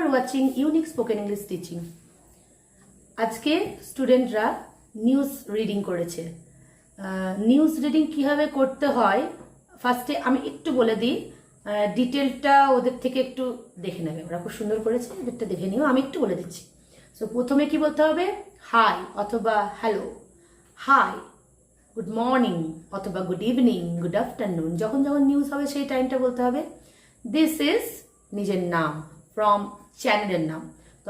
are watching Unique Spoken English Teaching. আজকে স্টুডেন্টরা news reading করেছে। নিউজ রিডিং কিভাবে করতে হয় ফার্স্টে আমি একটু বলে দিই, ডিটেলটা ওদের থেকে একটু দেখে নেবে। ওরা খুব সুন্দর করেছে, ওদেরটা দেখে নিও, আমি একটু বলে দিচ্ছি। সো প্রথমে কি বলতে হবে? হাই অথবা হ্যালো, হাই, গুড মর্নিং অথবা গুড ইভিনিং, গুড আফটারনুন। যখন যখন নিউজ হবে সেই টাইমটা বলতে হবে। দিস ইজ নিজের নাম, ফ্রম চ্যানেলের নাম। তো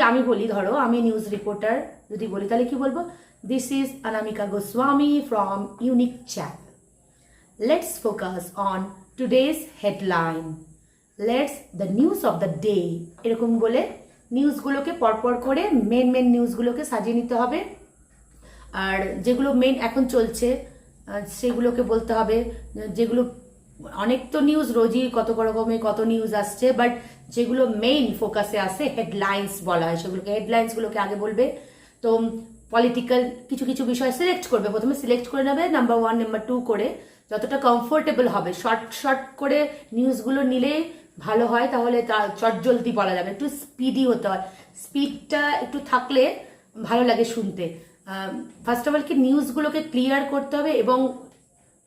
আমি বলি, ধরো আমি নিউজ রিপোর্টার যদি বলি, তাহলে কি বলবো? This is Anamika Goswami from unique channel. Let's focus on today's headline, let's the news of the day. এরকম বলে নিউজগুলোকে পরপর করে মেন নিউজগুলোকে সাজিয়ে নিতে হবে। আর যেগুলো মেন এখন চলছে সেগুলোকে বলতে হবে। যেগুলো অনেক তো নিউজ রোজই কত রকমের কত নিউজ আসছে, বাট যেগুলো মেইন ফোকাসে আসে হেডলাইন্স বলা হয়, সেগুলোকে হেডলাইন্সগুলোকে আগে বলবে। তো পলিটিক্যাল কিছু কিছু বিষয় সিলেক্ট করবে, প্রথমে সিলেক্ট করে নেবে নাম্বার 1 নাম্বার 2 করে, যতটা কমফোর্টেবল হবে। শর্ট করে নিউজগুলো নিলে ভালো হয়, তাহলে চটজলদি বলা যাবে। একটু স্পিডি হতে হয়, স্পিডটা একটু থাকলে ভালো লাগে শুনতে। ফার্স্ট অফ অল কি নিউজগুলোকে ক্লিয়ার করতে হবে, এবং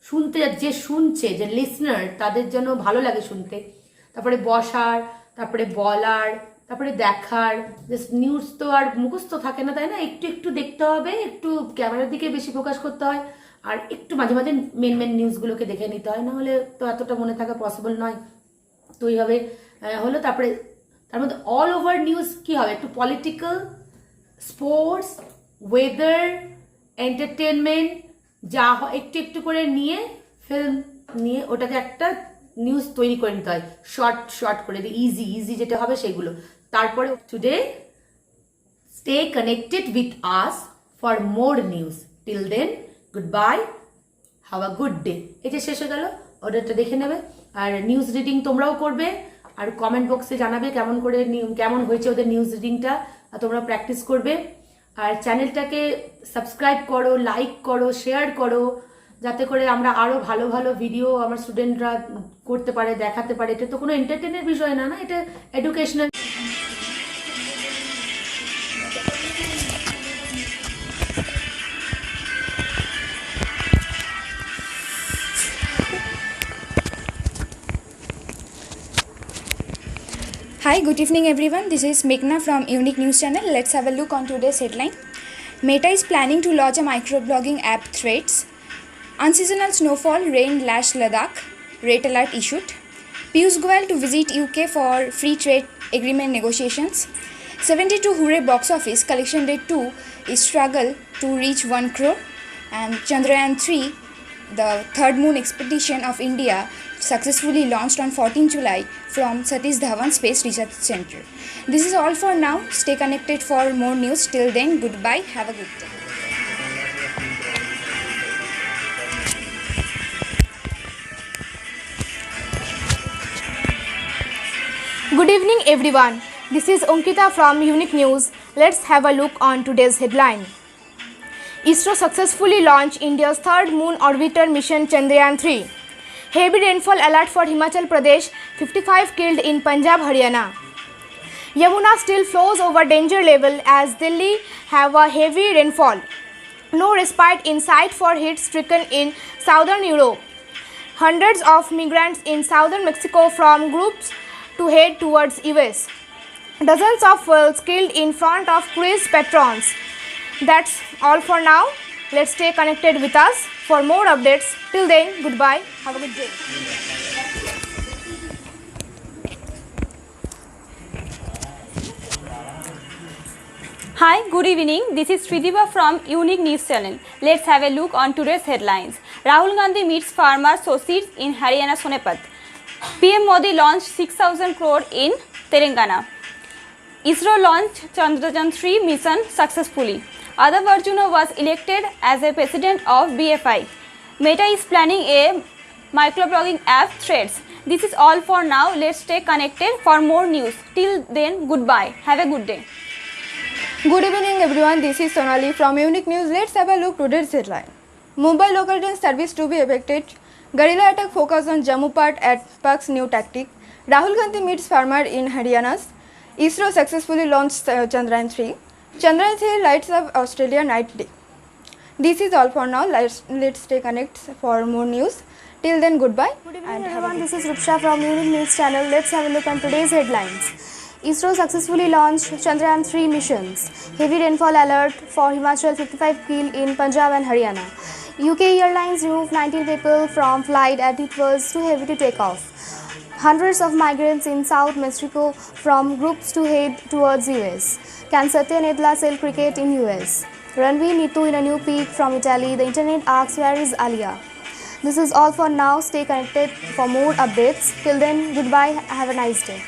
শুনতে যে শুনছে, যে লিসনার, তাদের জন্য ভালো লাগে শুনতে। তারপরে বসার, তারপরে বলার, তারপরে দেখার। জাস্ট নিউজ তো আর মুখস্থ থাকে না, তাই না? একটু একটু দেখতে হবে, একটু ক্যামেরার দিকে বেশি ফোকাস করতে হয়, আর একটু মাঝে মাঝে মেন নিউজগুলোকে দেখে নিতে হয়, নাহলে তো এতটা মনে থাকা পসিবল নয়। তো এইভাবে হলো। তারপরে তার মধ্যে অল ওভার নিউজ কি হবে? একটু পলিটিক্যাল, স্পোর্টস, ওয়েদার, এন্টারটেনমেন্ট, যা একটু একটু করে নিয়ে, ফিল্ম নিয়ে ওটাকে একটা নিউজ তৈরি করে নিতে হয়, শর্ট করে দিই, ইজি যেটা হবে সেগুলো। তারপরে today stay connected with us for more news. Till then goodbye, have a good day. এটা শেষ হয়ে গেল, ওটা দেখে নেবে। আর নিউজ রিডিং তোমরাও করবে, আর কমেন্ট বক্সে জানাবে কেমন হয়েছে ওদের নিউজ রিডিংটা, আর তোমরা প্র্যাকটিস করবে। আর চ্যানেলটাকে সাবস্ক্রাইব করো, লাইক করো, শেয়ার করো, যাতে করে আমরা আরো ভালো ভালো ভিডিও আমার স্টুডেন্টরা করতে পারে, দেখাতে পারে। এটা তো কোনো এন্টারটেনের বিষয় না, এটা educational. Hi, good evening everyone. This is Meghna from Unique News Channel. Let's have a look on today's headline. Meta is planning to launch a microblogging app Threads. Unseasonal snowfall, rain lash Ladakh. Rate alert issued. Piyush Goyal to visit UK for free trade agreement negotiations. 72 Hooray box office collection day 2 is struggle to reach 1 crore. And Chandrayaan 3, the third moon expedition of India, successfully launched on 14 July from Satish Dhawan Space Research Center. This is all for now. Stay connected for more news. Till then, goodbye. Have a good day. Good evening everyone. This is Ankita from Unique News. Let's have a look on today's headline. ISRO successfully launched India's third moon orbiter mission Chandrayaan 3. Heavy rainfall alert for Himachal Pradesh, 55 killed in Punjab, Haryana. Yamuna still flows over danger level as Delhi have a heavy rainfall. No respite in sight for heat stricken in southern Europe. Hundreds of migrants in southern Mexico from groups to head towards US. Dozens of whales killed in front of cruise patrons. That's all for now. Let's stay connected with us for more updates. Till then, goodbye. Have a good day. Hi, good evening. This is Sridhiba from Unique News Channel. Let's have a look on today's headlines. Rahul Gandhi meets farmer societies in Haryana Sonepat. PM Modi launched 6,000 crore in Telangana. ISRO launched Chandrayaan 3 mission successfully. Adab Arjuna was elected as a president of BFI. Meta is planning a microblogging app Threads. This is all for now. Let's stay connected for more news. Till then, goodbye. Have a good day. Good evening everyone, this is Sonali from Unique News. Let's have a look today's headline. Mumbai local train service to be affected. Guerrilla attack focus on Jammu part at Pak's new tactic. Rahul Gandhi meets farmer in Haryana's. ISRO successfully launched Chandrayaan 3. Chandrayaan 3 lights up Australia night day. This is all for now. Let's stay connected for more news. Till then, goodbye. Good evening everyone, this is Rupsha from Unique News Channel. Let's have a look on today's headlines. ISRO successfully launched Chandrayaan 3 missions. Heavy rainfall alert for Himachal 55 killed in Punjab and Haryana. UK Airlines removed 19 people from flight as it was too heavy to take off. Hundreds of migrants in South Mexico from groups to head towards US. Can Satya Nadella sell cricket in US? Ranveer Neetu in a new peak from Italy. The internet asks where is Alia? This is all for now. Stay connected for more updates. Till then, goodbye. Have a nice day.